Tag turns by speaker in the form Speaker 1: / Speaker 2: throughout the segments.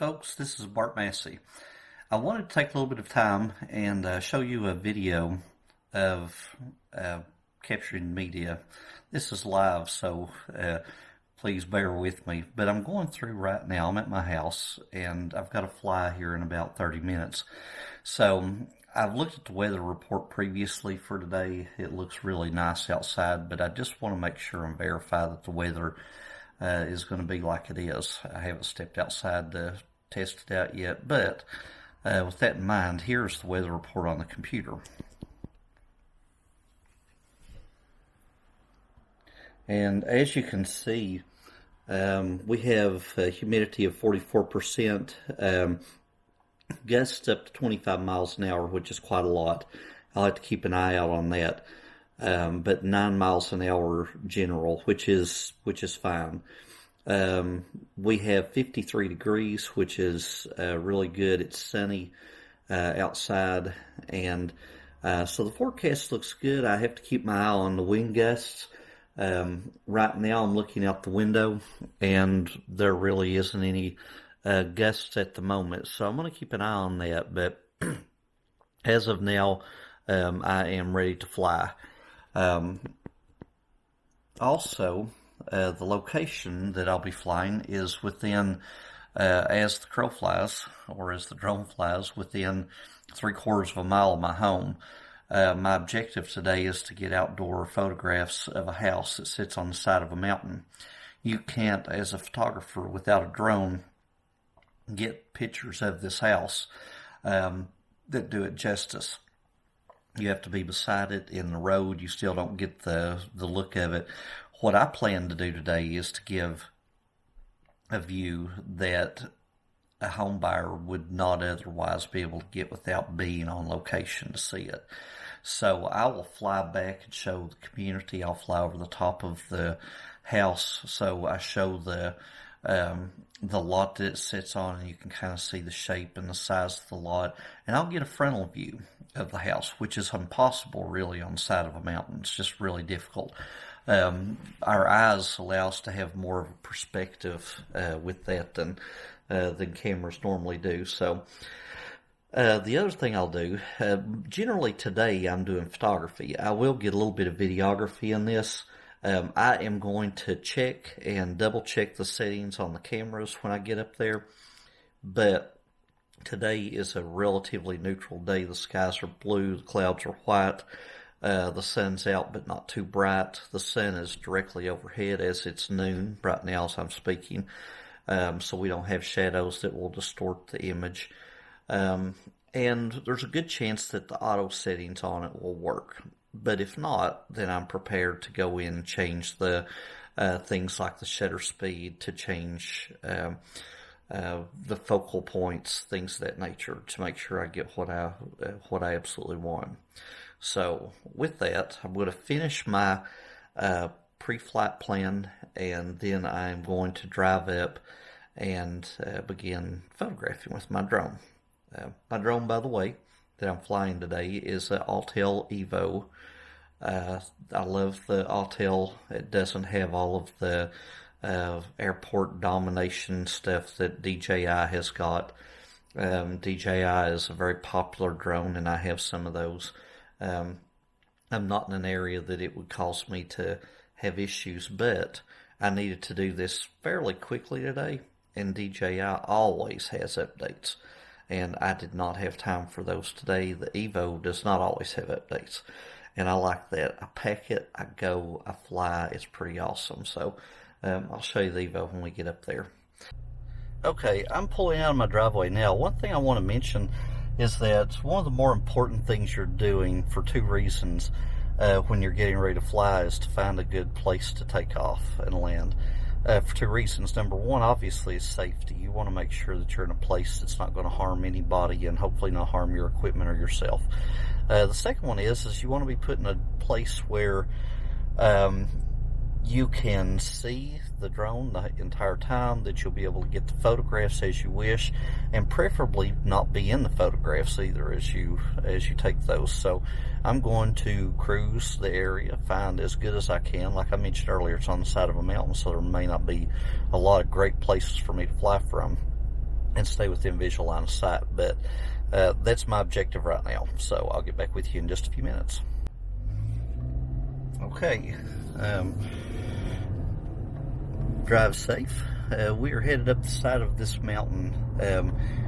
Speaker 1: folks, this is Bart Massey. I wanted to take a little bit of time and show you a video of capturing media. This is live, so please bear with me. But I'm going through right now. I'm at my house, and I've got to fly here in about 30 minutes. So I've looked at the weather report previously for today. It looks really nice outside, but I just want to make sure and verify that the weather is going to be like it is. I haven't stepped outside to test it out yet, but with that in mind, here's the weather report on the computer. And as you can see, we have a humidity of 44%, gusts up to 25 miles an hour, which is quite a lot. I'll have to keep an eye out on that. But 9 miles an hour general, which is fine. We have 53 degrees, which is really good. It's sunny outside, and so the forecast looks good. I have to keep my eye on the wind gusts. Right now I'm looking out the window, and there really isn't any gusts at the moment, so I'm going to keep an eye on that. But as of now, I am ready to fly. Also, the location that I'll be flying is within, as the crow flies, or as the drone flies, within 3/4 of a mile of my home. My objective today is to get outdoor photographs of a house that sits on the side of a mountain. You can't, as a photographer, without a drone, get pictures of this house that do it justice. You have to be beside it in the road. You still don't get the look of it. What I plan to do today is to give a view that a home buyer would not otherwise be able to get without being on location to see it. So I will fly back and show the community. I'll fly over the top of the house, so I show the lot that it sits on, and you can kind of see the shape and the size of the lot. And I'll get a frontal view of the house, which is impossible really on the side of a mountain. It's just really difficult. Our eyes allow us to have more of a perspective with that than cameras normally do. So the other thing I'll do, generally today I'm doing photography. I will get a little bit of videography in this. I am going to check and double check the settings on the cameras when I get up there, but today is a relatively neutral day. The skies are blue, the clouds are white, the sun's out but not too bright. The sun is directly overhead as it's noon right now as I'm speaking, so we don't have shadows that will distort the image, and there's a good chance that the auto settings on it will work. But if not, then I'm prepared to go in and change the things like the shutter speed, to change the focal points, things of that nature, to make sure I get what I absolutely want. So with that, I'm going to finish my pre-flight plan, and then I'm going to drive up and begin photographing with my drone. My drone, by the way, that I'm flying today is an Autel Evo. I love the Autel. It doesn't have all of the airport domination stuff that DJI has got. DJI is a very popular drone, and I have some of those. I'm not in an area that it would cause me to have issues, but I needed to do this fairly quickly today, and DJI always has updates, and I did not have time for those today. The Evo does not always have updates, and I like that. I pack it, I go, I fly. It's pretty awesome. So I'll show you the Evo when we get up there. Okay, I'm pulling out of my driveway now. One thing I want to mention is that one of the more important things you're doing, for two reasons, when you're getting ready to fly, is to find a good place to take off and land. For two reasons. Number one, obviously, is safety. You want to make sure that you're in a place that's not going to harm anybody, and hopefully not harm your equipment or yourself. The second one is you want to be put in a place where you can see the drone the entire time, that you'll be able to get the photographs as you wish, and preferably not be in the photographs either as you take those. So I'm going to cruise the area, find as good as I can. Like I mentioned earlier, it's on the side of a mountain, so there may not be a lot of great places for me to fly from. and stay within visual line of sight. But that's my objective right now, so I'll get back with you in just a few minutes. Okay, drive safe. We are headed up the side of this mountain.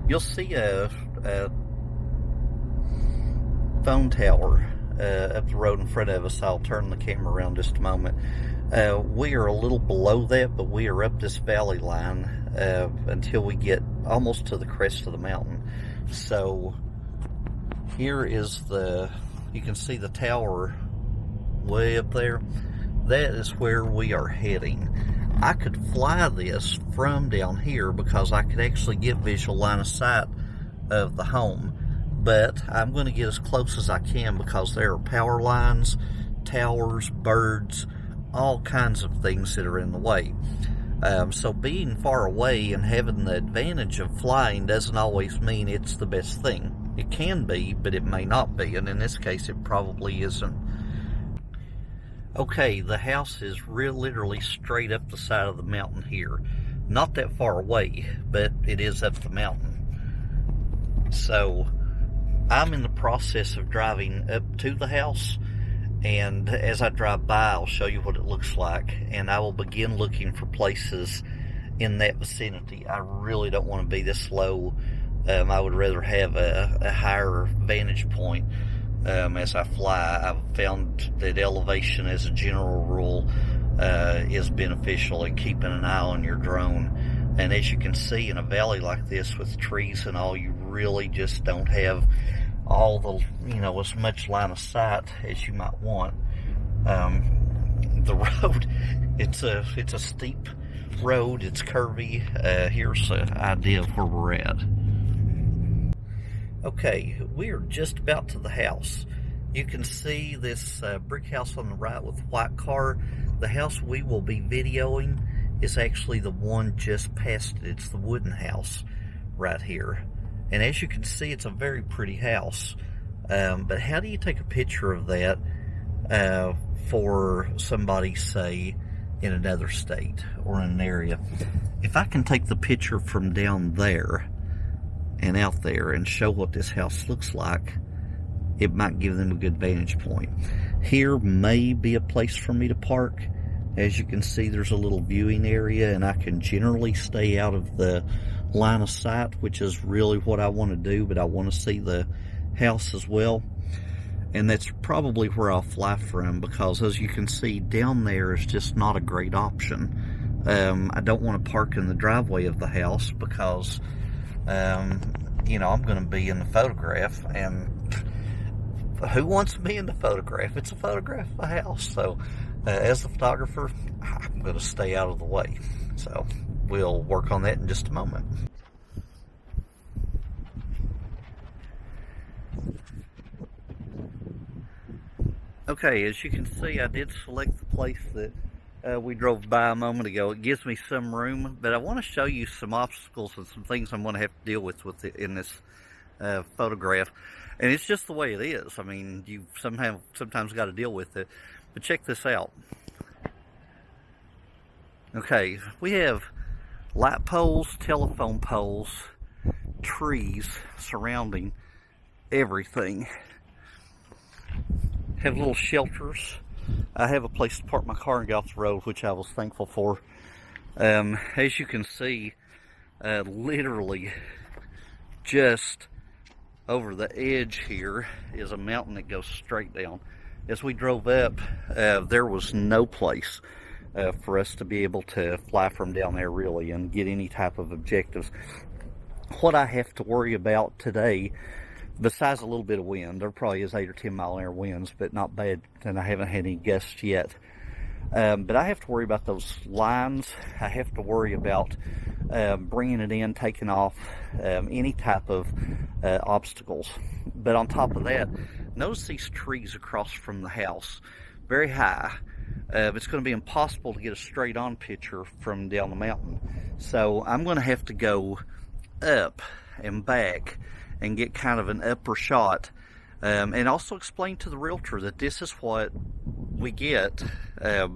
Speaker 1: You'll see a phone tower up the road in front of us. I'll turn the camera around just a moment. We are a little below that, but we are up this valley line until we get almost to the crest of the mountain. So here is you can see the tower way up there. That is where we are heading. I could fly this from down here because I could actually get visual line of sight of the home, but I'm going to get as close as I can because there are power lines, towers, birds, all kinds of things that are in the way. So being far away and having the advantage of flying doesn't always mean it's the best thing. It can be, but it may not be, and in this case it probably isn't. Okay, the house is literally straight up the side of the mountain here. Not that far away, but it is up the mountain. So I'm in the process of driving up to the house, and as I drive by, I'll show you what it looks like, and I will begin looking for places in that vicinity. I really don't want to be this low. I would rather have a higher vantage point. As I fly, I've found that elevation as a general rule is beneficial in keeping an eye on your drone. And as you can see, in a valley like this with trees and all, you really just don't have all the, as much line of sight as you might want. The road, it's a steep road, it's curvy. Here's an idea of where we're at. Okay, we are just about to the house. You can see this brick house on the right with a white car. The house we will be videoing is actually the one just past it. It's the wooden house right here. And as you can see, it's a very pretty house. But how do you take a picture of that for somebody, say, in another state or in an area? If I can take the picture from down there and out there and show what this house looks like, it might give them a good vantage point. Here may be a place for me to park. As you can see, there's a little viewing area, and I can generally stay out of the line of sight, which is really what I want to do, but I want to see the house as well. And that's probably where I'll fly from, because as you can see, down there is just not a great option. I don't want to park in the driveway of the house because I'm going to be in the photograph, and who wants me in the photograph? It's a photograph of a house. So as the photographer, I'm going to stay out of the way. So we'll work on that in just a moment. Okay, as you can see, I did select the place that we drove by a moment ago. It gives me some room, but I want to show you some obstacles and some things I'm going to have to deal with it in this photograph. And it's just the way it is. I mean, you sometimes got to deal with it. But check this out. Okay, we have light poles, telephone poles, trees surrounding everything. Have little shelters. I have a place to park my car and get off the road, which I was thankful for. As you can see, literally just over the edge here is a mountain that goes straight down. As we drove up, there was no place for us to be able to fly from down there really and get any type of objectives. What I have to worry about today, besides a little bit of wind, there probably is 8 or 10 mile an hour winds, but not bad, and I haven't had any gusts yet. But I have to worry about those lines. I have to worry about bringing it in, taking off, any type of obstacles. But on top of that, notice these trees across from the house, very high. It's going to be impossible to get a straight on picture from down the mountain. So I'm going to have to go up and back and get kind of an upper shot, and also explain to the realtor that this is what we get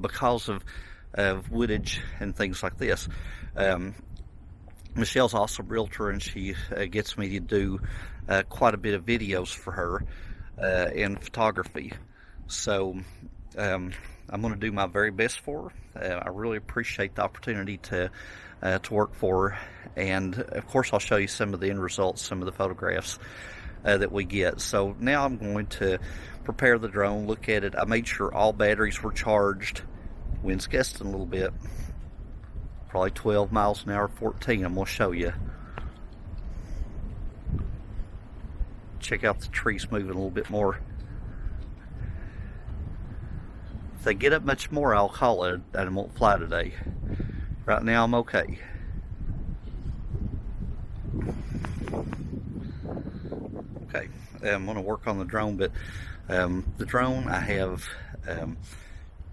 Speaker 1: because of woodage and things like this. Michelle's also a realtor, and she gets me to do quite a bit of videos for her in photography. So I'm going to do my very best for her. I really appreciate the opportunity to work for her, and of course I'll show you some of the end results, some of the photographs that we get. So now I'm going to prepare the drone, look at it. I made sure all batteries were charged. Wind's gusting a little bit, probably 12 miles an hour, 14. I'm going to show you. Check out the trees moving a little bit more. If they get up much more, I'll call it and it won't fly today. Right now I'm okay. Okay, I'm going to work on the drone, but the drone, I have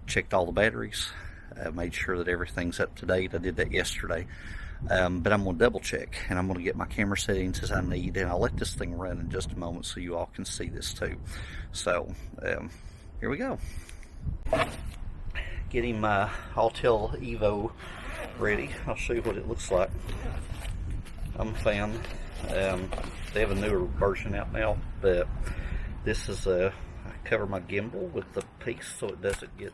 Speaker 1: checked all the batteries, made sure that everything's up to date. I did that yesterday, but I'm going to double check, and I'm going to get my camera settings as I need, and I'll let this thing run in just a moment so you all can see this too. So here we go. Getting my Autel Evo ready. I'll show you what it looks like. I'm a fan. They have a newer version out now, but this is I cover my gimbal with the piece so it doesn't get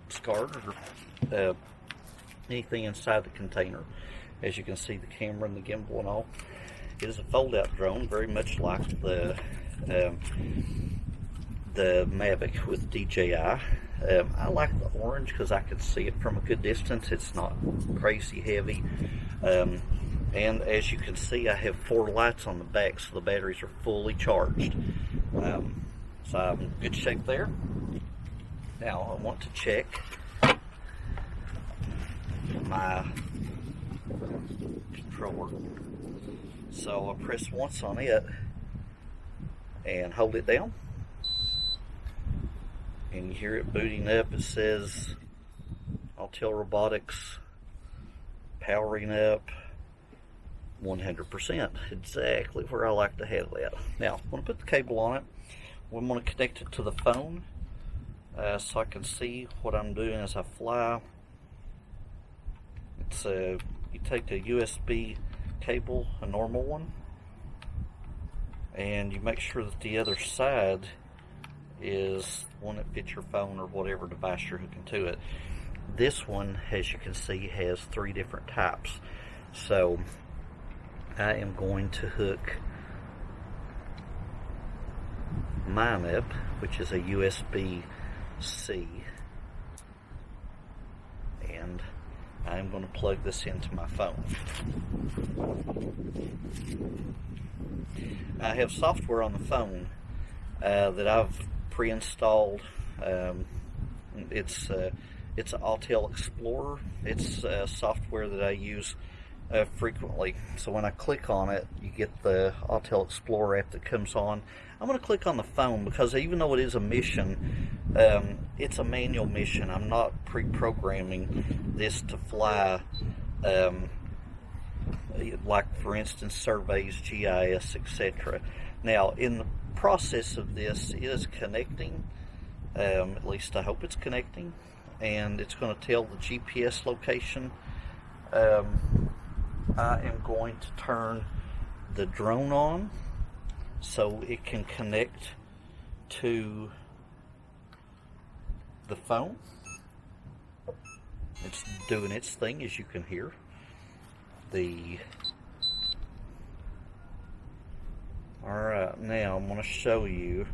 Speaker 1: scarred or anything inside the container. As you can see, the camera and the gimbal and all. It is a fold-out drone, very much like the Mavic with DJI. I like the orange because I can see it from a good distance. It's not crazy heavy. And as you can see, I have 4 lights on the back, so the batteries are fully charged. So I'm in good shape there. Now I want to check my controller. So I press once on it and hold it down. And you hear it booting up. It says Autel Robotics powering up 100%, exactly where I like to have that. Now, I'm going to put the cable on it. I'm going to connect it to the phone so I can see what I'm doing as I fly. It's you take a USB cable, a normal one, and you make sure that the other side is one that fits your phone or whatever device you're hooking to it. This one, as you can see, has 3 different types. So I am going to hook mine up, which is a USB-C, and I'm going to plug this into my phone. I have software on the phone that I've pre-installed. It's an Autel Explorer. It's software that I use frequently. So when I click on it, you get the Autel Explorer app that comes on. I'm going to click on the phone because even though it is a mission, it's a manual mission. I'm not pre-programming this to fly like, for instance, surveys, GIS, etc. Now, in the process of this, it is connecting, at least I hope it's connecting, and it's going to tell the GPS location. I am going to turn the drone on so it can connect to the phone. It's doing its thing, as you can hear. Alright, now I'm going to show you.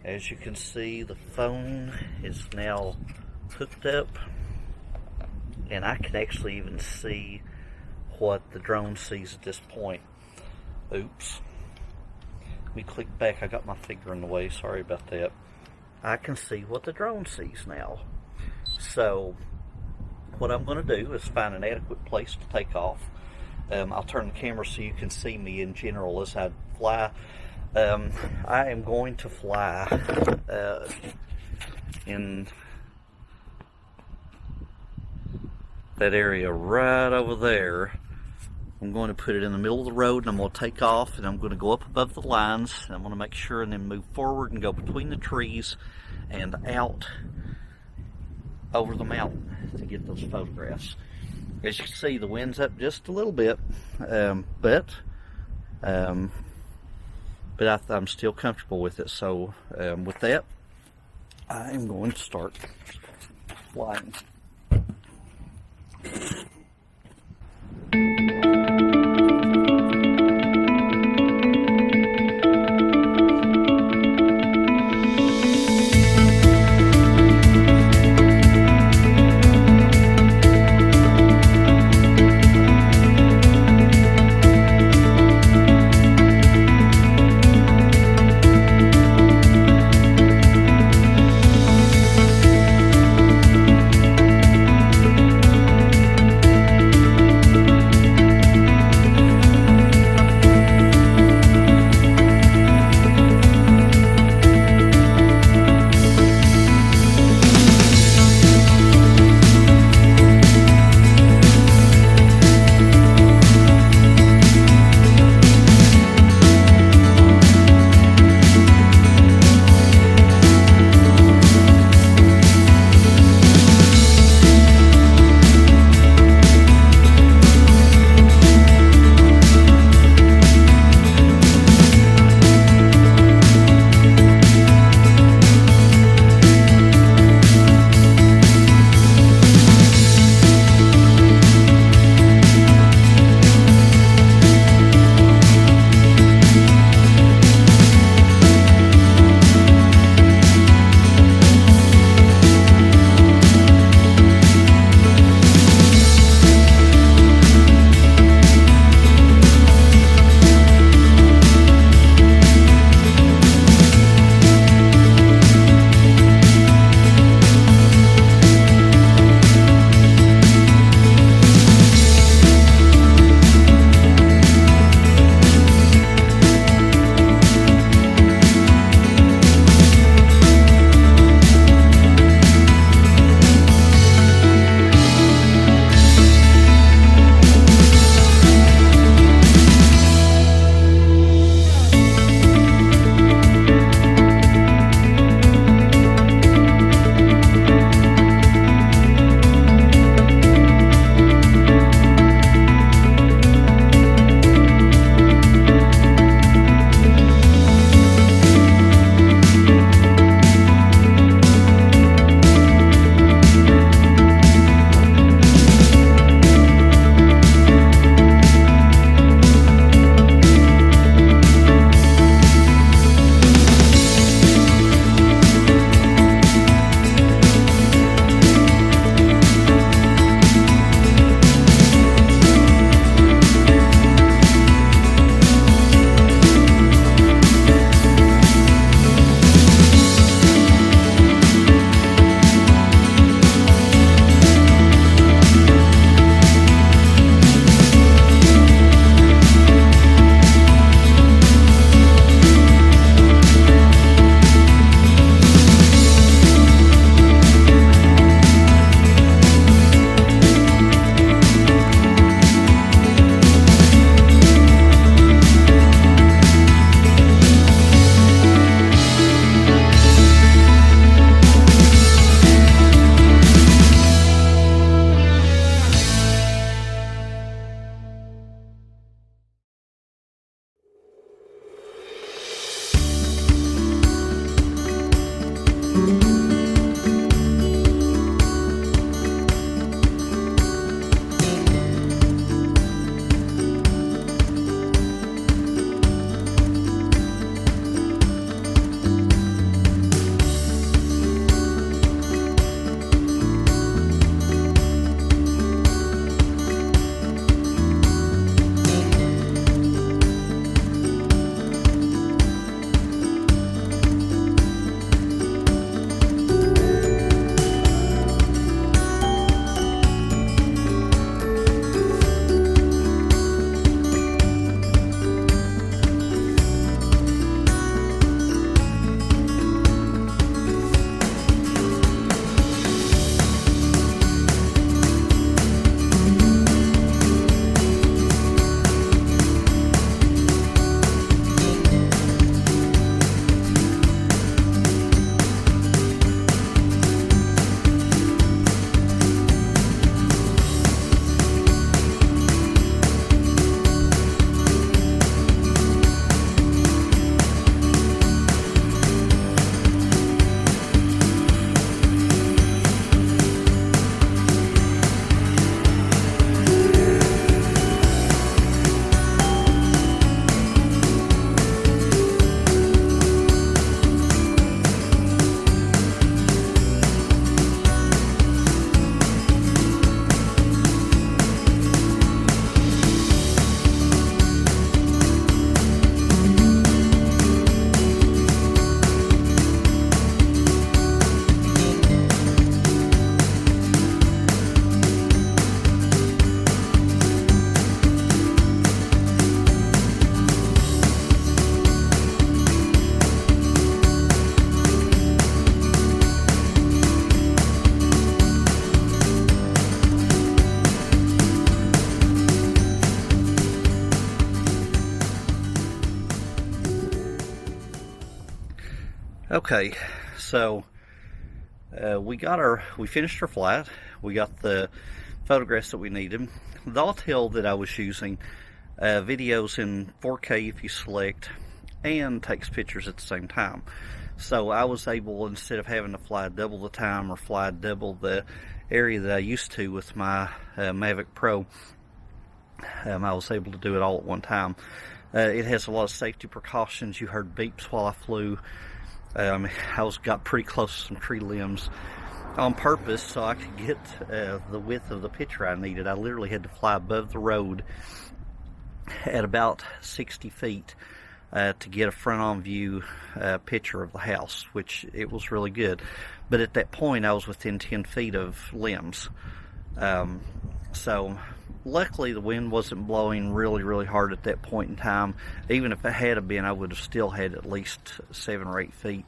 Speaker 1: As you can see, the phone is now hooked up, and I can actually even see what the drone sees at this point. Oops. Let me click back. I got my finger in the way. Sorry about that. I can see what the drone sees now. So what I'm going to do is find an adequate place to take off. I'll turn the camera so you can see me in general as I fly. I am going to fly in that area right over there. I'm going to put it in the middle of the road, and I'm going to take off, and I'm going to go up above the lines, and I'm going to make sure and then move forward and go between the trees and out over the mountain to get those photographs. As you can see, the wind's up just a little bit, but I'm still comfortable with it. So with that, I am going to start flying. Okay, so we finished our flight. We got the photographs that we needed. The Autel that I was using videos in 4K if you select, and takes pictures at the same time. So I was able, instead of having to fly double the time or fly double the area that I used to with my Mavic Pro, I was able to do it all at one time. It has a lot of safety precautions. You heard beeps while I flew. I got pretty close to some tree limbs on purpose so I could get the width of the picture I needed. I literally had to fly above the road at about 60 feet to get a front-on view picture of the house, which it was really good. But at that point, I was within 10 feet of limbs. So luckily the wind wasn't blowing really hard at that point in time. Even if it had been, I would have still had at least 7 or 8 feet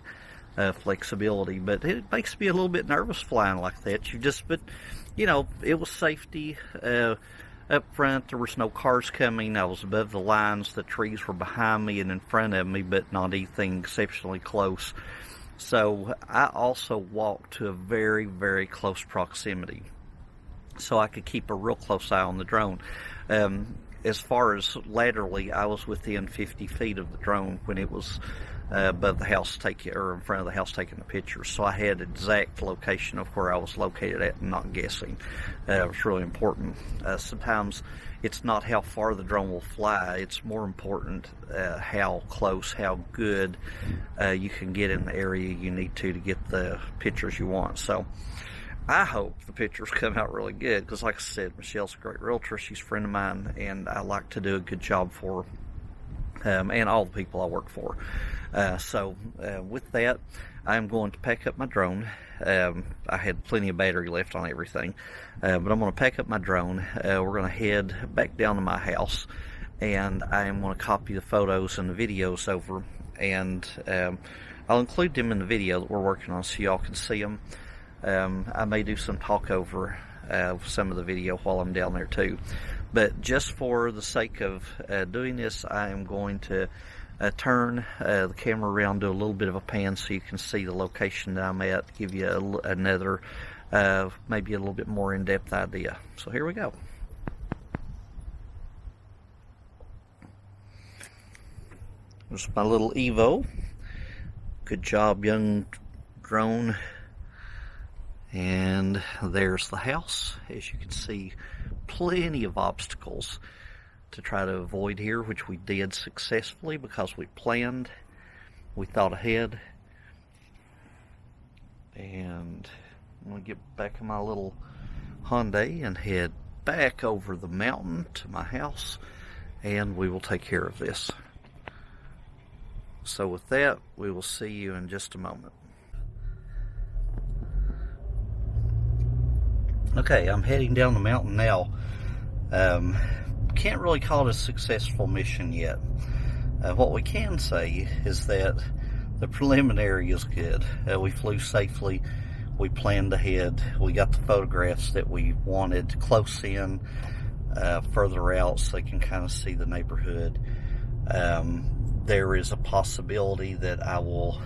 Speaker 1: flexibility. But it makes me a little bit nervous flying like that. But you know, it was safety. Up front, there was no cars coming. I was above the lines. The trees were behind me and in front of me, but not anything exceptionally close. So I also walked to a very close proximity, so I could keep a real close eye on the drone. As far as laterally, I was within 50 feet of the drone when it was above the house or in front of the house taking the pictures. So I had exact location of where I was located at and not guessing. It was really important. Sometimes it's not how far the drone will fly, it's more important how close, how good you can get in the area you need to get the pictures you want. So I hope the pictures come out really good, because like I said, Michelle's a great realtor. She's a friend of mine, and I like to do a good job for her, and all the people I work for. So with that, I'm going to pack up my drone. I had plenty of battery left on everything, but I'm going to pack up my drone. We're going to head back down to my house, and I am going to copy the photos and the videos over, and I'll include them in the video that we're working on so y'all can see them. I may do some talk over some of the video while I'm down there too, but just for the sake of doing this, I am going to turn the camera around, do a little bit of a pan so you can see the location that I'm at, give you another maybe a little bit more in-depth idea. So here we go. There's my little Evo. Good job, young drone. And there's the house. As you can see, plenty of obstacles to try to avoid here, which we did successfully because we planned, we thought ahead. And I'm going to get back in my little Hyundai and head back over the mountain to my house, and we will take care of this. So with that, we will see you in just a moment. Okay, I'm heading down the mountain now. Can't really call it a successful mission yet. What we can say is that the preliminary is good. We flew safely. We planned ahead. We got the photographs that we wanted close in, further out so they can kind of see the neighborhood. There is a possibility that I will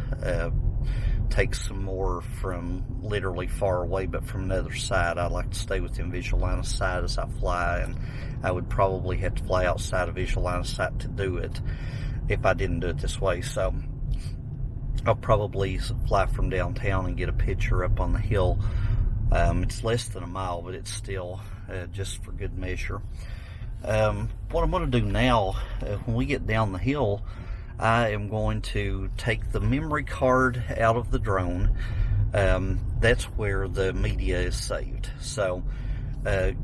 Speaker 1: take some more from literally far away, but from another side. I like to stay within visual line of sight as I fly, and I would probably have to fly outside of visual line of sight to do it if I didn't do it this way. So I'll probably fly from downtown and get a picture up on the hill. It's less than a mile, but it's still just for good measure. What I'm going to do now, when we get down the hill, I am going to take the memory card out of the drone. That's where the media is saved. So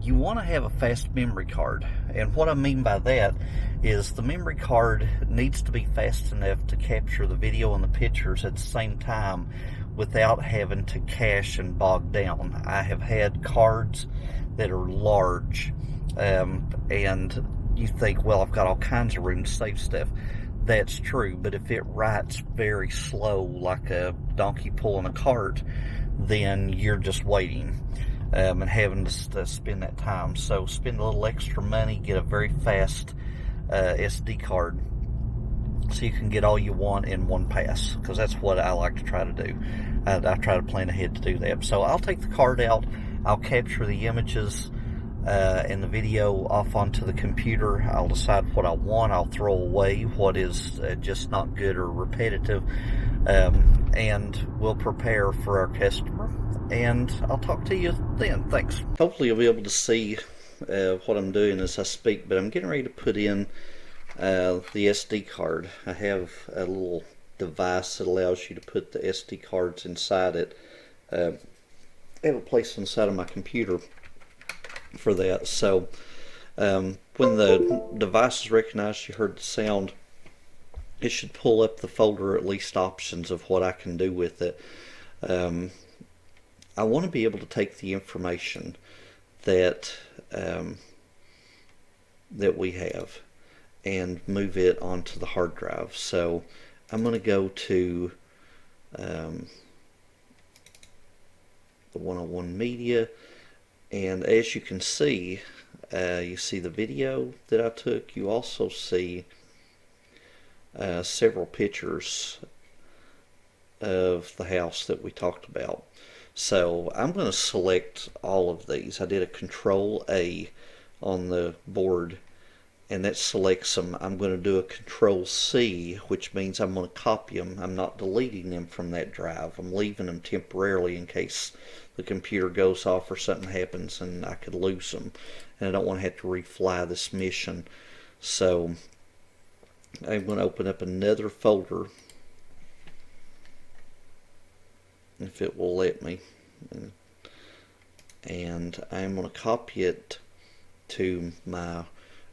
Speaker 1: you want to have a fast memory card, and what I mean by that is the memory card needs to be fast enough to capture the video and the pictures at the same time without having to cache and bog down. I have had cards that are large, and you think, well, I've got all kinds of room to save stuff. That's true, but if it writes very slow like a donkey pulling a cart, then you're just waiting and having to spend that time. So spend a little extra money, get a very fast SD card, so you can get all you want in one pass, because that's what I like to try to do. I try to plan ahead to do that. So I'll take the card out, I'll capture the images and the video off onto the computer. I'll decide what I want. I'll throw away what is just not good or repetitive, and we'll prepare for our customer. And I'll talk to you then. Thanks. Hopefully you'll be able to see what I'm doing as I speak, but I'm getting ready to put in the SD card. I have a little device that allows you to put the SD cards inside it. I have a place inside of my computer for that. So when the device is recognized, you heard the sound, it should pull up the folder, at least options of what I can do with it. I want to be able to take the information that that we have and move it onto the hard drive. So I'm going to go to the 101 media, and as you can see, you see the video that I took. You also see several pictures of the house that we talked about. So I'm going to select all of these. I did a Control A on the board, and that selects them. I'm going to do a Control C, which means I'm going to copy them. I'm not deleting them from that drive. I'm leaving them temporarily in case the computer goes off or something happens and I could lose them, and I don't want to have to refly this mission. So I'm going to open up another folder, if it will let me, and I'm going to copy it to my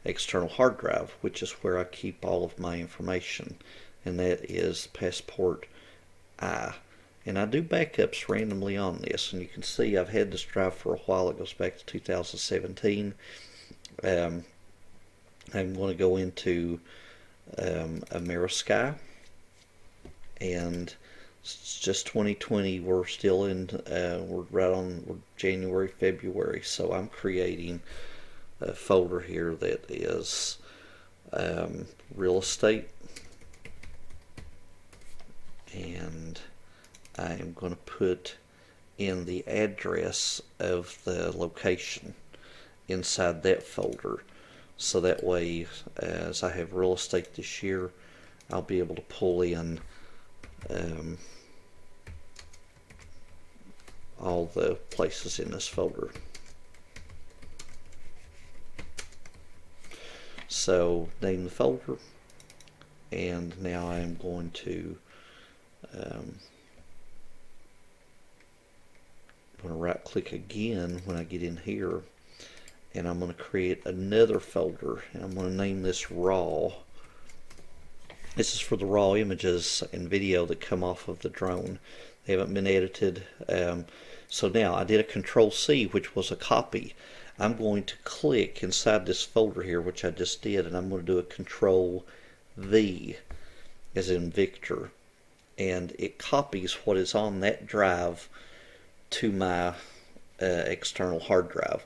Speaker 1: external hard drive, which is where I keep all of my information, and that is Passport I. And I do backups randomly on this, and you can see I've had this drive for a while. It goes back to 2017. I'm going to go into Amerisky, and it's just 2020. We're still in, we're January, February, so I'm creating a folder here that is real estate, and I am going to put in the address of the location inside that folder, so that way as I have real estate this year, I'll be able to pull in all the places in this folder. So name the folder, and now I'm going to right click again when I get in here, and I'm going to create another folder, and I'm going to name this raw. This is for the raw images and video that come off of the drone. They haven't been edited. So now I did a Control C, which was a copy. I'm going to click inside this folder here, which I just did, and I'm going to do a Control V as in Victor, and it copies what is on that drive to my external hard drive.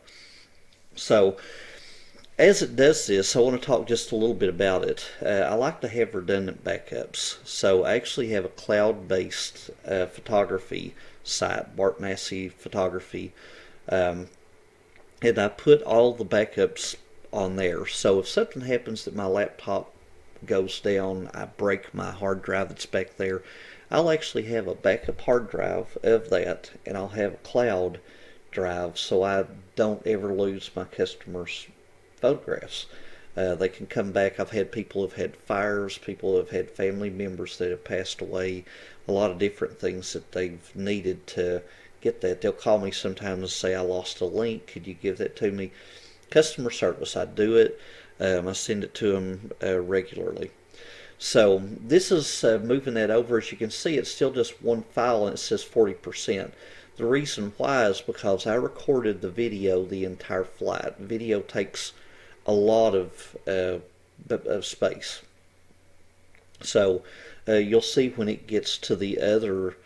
Speaker 1: So as it does this, I want to talk just a little bit about it. I like to have redundant backups, so I actually have a cloud-based photography site, Bart Massey Photography, and I put all the backups on there. So if something happens that my laptop goes down, I break my hard drive that's back there, I'll actually have a backup hard drive of that, and I'll have a cloud drive so I don't ever lose my customers' photographs. They can come back. I've had people who've had fires, people who've had family members that have passed away, a lot of different things that they've needed to get that. They'll call me sometimes and say, I lost a link, could you give that to me? Customer service, I do it. I send it to them regularly. So this is moving that over. As you can see, it's still just one file, and it says 40%. The reason why is because I recorded the video the entire flight. Video takes a lot of space. So you'll see when it gets to the other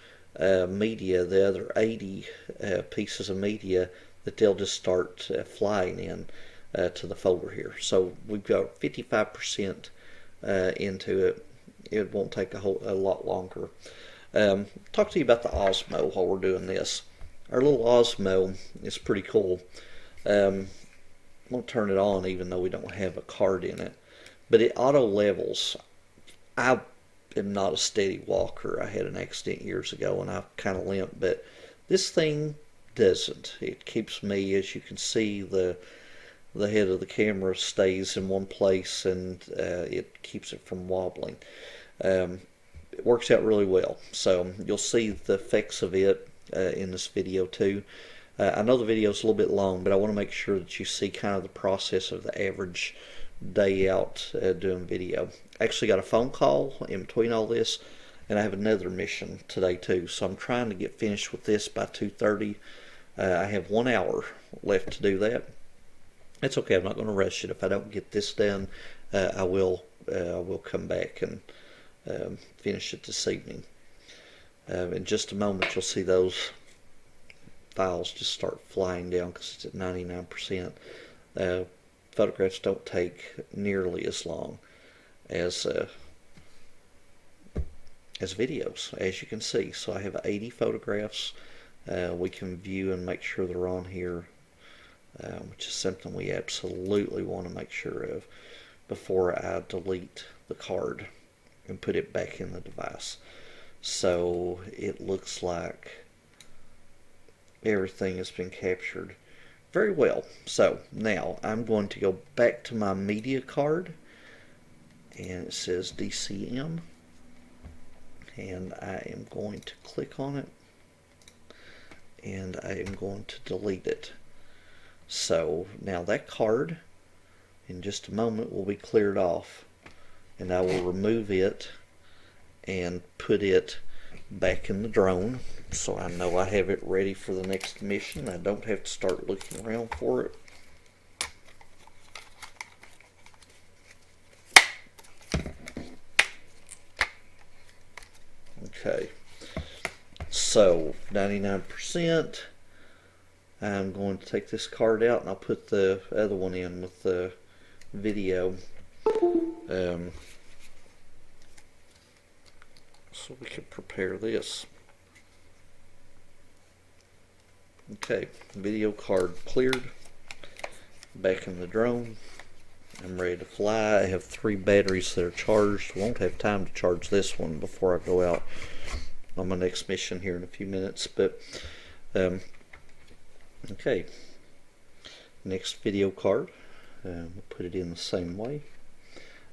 Speaker 1: media, the other 80 pieces of media, that they'll just start flying in to the folder here. So we've got 55% into it. it won't take a lot longer. Talk to you about the Osmo while we're doing this. Our little Osmo is pretty cool. I'm going to turn it on even though we don't have a card in it. But it auto levels. I am not a steady walker. I had an accident years ago and I kind of limped, but this thing doesn't. It keeps me, as you can see, the head of the camera stays in one place and it keeps it from wobbling. It works out really well. So you'll see the effects of it in this video too. I know the video is a little bit long, but I want to make sure that you see kind of the process of the average day out doing video. I actually got a phone call in between all this, and I have another mission today too. So I'm trying to get finished with this by 2:30. I have 1 hour left to do that. It's okay. I'm not going to rush it. If I don't get this done, I will come back and finish it this evening. In just a moment, you'll see those files just start flying down because it's at 99%. Photographs don't take nearly as long as videos, as you can see. So I have 80 photographs. We can view and make sure they're on here, which is something we absolutely want to make sure of before I delete the card and put it back in the device. So it looks like everything has been captured very well. So now I'm going to go back to my media card, and it says DCM, and I am going to click on it, and I am going to delete it. So now that card in just a moment will be cleared off, and I will remove it and put it back in the drone so I know I have it ready for the next mission. I don't have to start looking around for it. Okay, so 99%. I'm going to take this card out and I'll put the other one in with the video. So we can prepare this. Okay, video card cleared. Back in the drone. I'm ready to fly. I have 3 batteries that are charged. Won't have time to charge this one before I go out on my next mission here in a few minutes. But okay, next video card. We'll put it in the same way.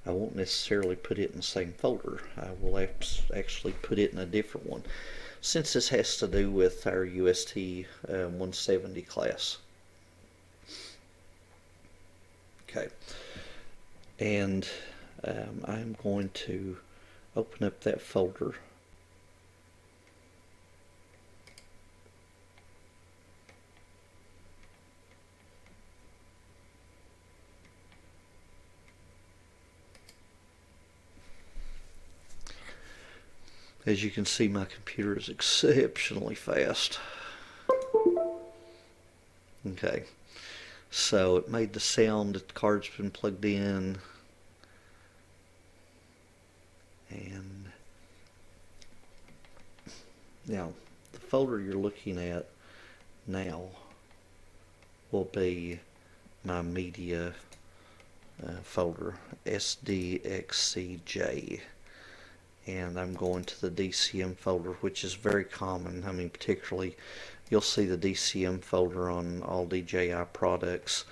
Speaker 1: I won't necessarily put it in the same folder. I will actually put it in a different one, since this has to do with our UST 170 class. Okay, and I'm going to open up that folder. As you can see, my computer is exceptionally fast. Okay, so it made the sound that the card's been plugged in, and now the folder you're looking at now will be my media folder, SDXCJ. And I'm going to the DCM folder, which is very common. I mean, particularly you'll see the DCM folder on all DJI products.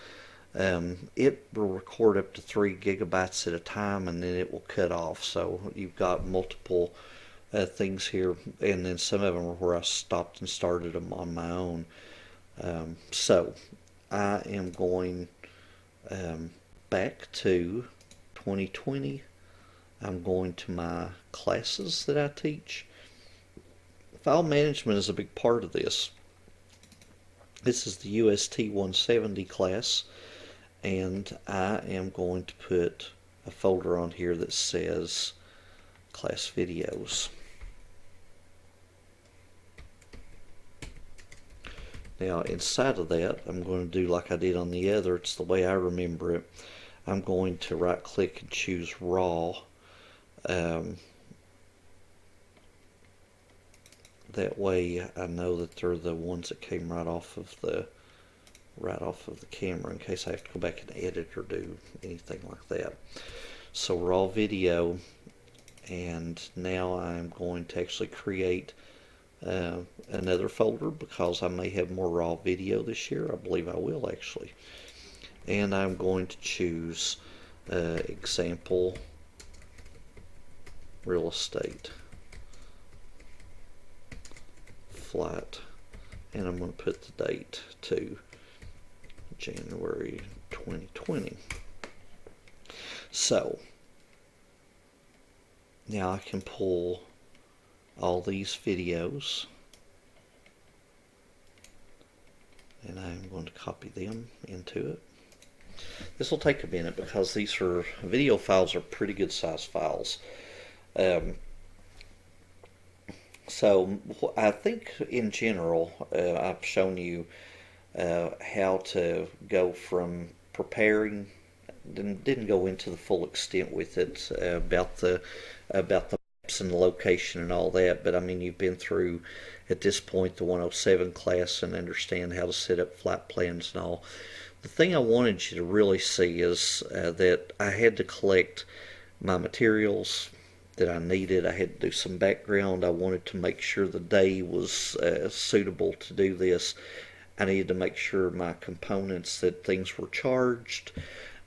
Speaker 1: It will record up to 3 gigabytes at a time, and then it will cut off. So you've got multiple things here, and then some of them are where I stopped and started them on my own. So I am going back to 2020. I'm going to my classes that I teach. File management is a big part of this. This is the UST 170 class, and I am going to put a folder on here that says class videos. Now inside of that, I'm going to do like I did on the other. It's the way I remember it. I'm going to right click and choose raw. That way I know that they're the ones that came right off of the camera in case I have to go back and edit or do anything like that. So raw video, and now I'm going to actually create another folder because I may have more raw video this year. I believe I will actually. And I'm going to choose example real estate flight, and I'm going to put the date to January 2020. So now I can pull all these videos, and I'm going to copy them into it. This will take a minute because these video files are pretty good size files. So I think in general I've shown you how to go from preparing. Didn't go into the full extent with it about the maps and the location and all that, but I mean, you've been through at this point the 107 class and understand how to set up flight plans and all. The thing I wanted you to really see is that I had to collect my materials that I needed. I had to do some background. I wanted to make sure the day was suitable to do this. I needed to make sure my components, that things were charged,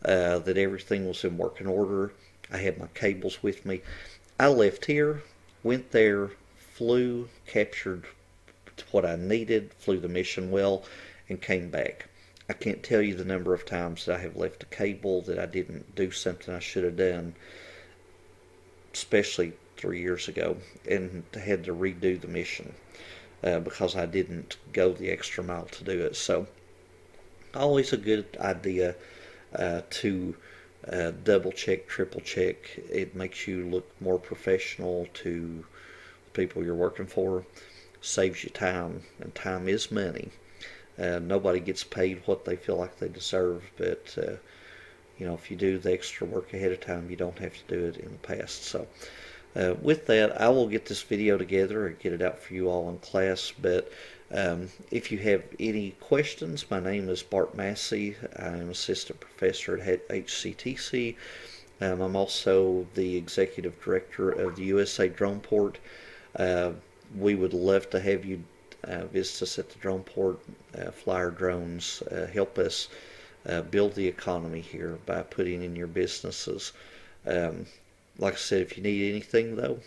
Speaker 1: that everything was in working order. I had my cables with me. I left here, went there, flew, captured what I needed, flew the mission well, and came back. I can't tell you the number of times that I have left a cable, that I didn't do something I should have done, especially 3 years ago, and had to redo the mission because I didn't go the extra mile to do it. So always a good idea to double check, triple check. It makes you look more professional to the people you're working for. Saves you time, and time is money. Nobody gets paid what they feel like they deserve, but you know, if you do the extra work ahead of time, you don't have to do it in the past. So with that, I will get this video together and get it out for you all in class. But if you have any questions, my name is Bart Massey. I'm assistant professor at HCTC. I'm also the executive director of the USA Drone Port. We would love to have you visit us at the drone port, fly our drones, help us build the economy here by putting in your businesses. Like I said, if you need anything though,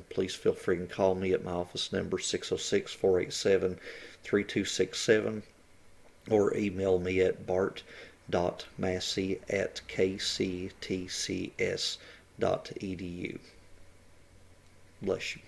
Speaker 1: please feel free to call me at my office number 606-487-3267, or email me at bart.massey@kctcs.edu. Bless you.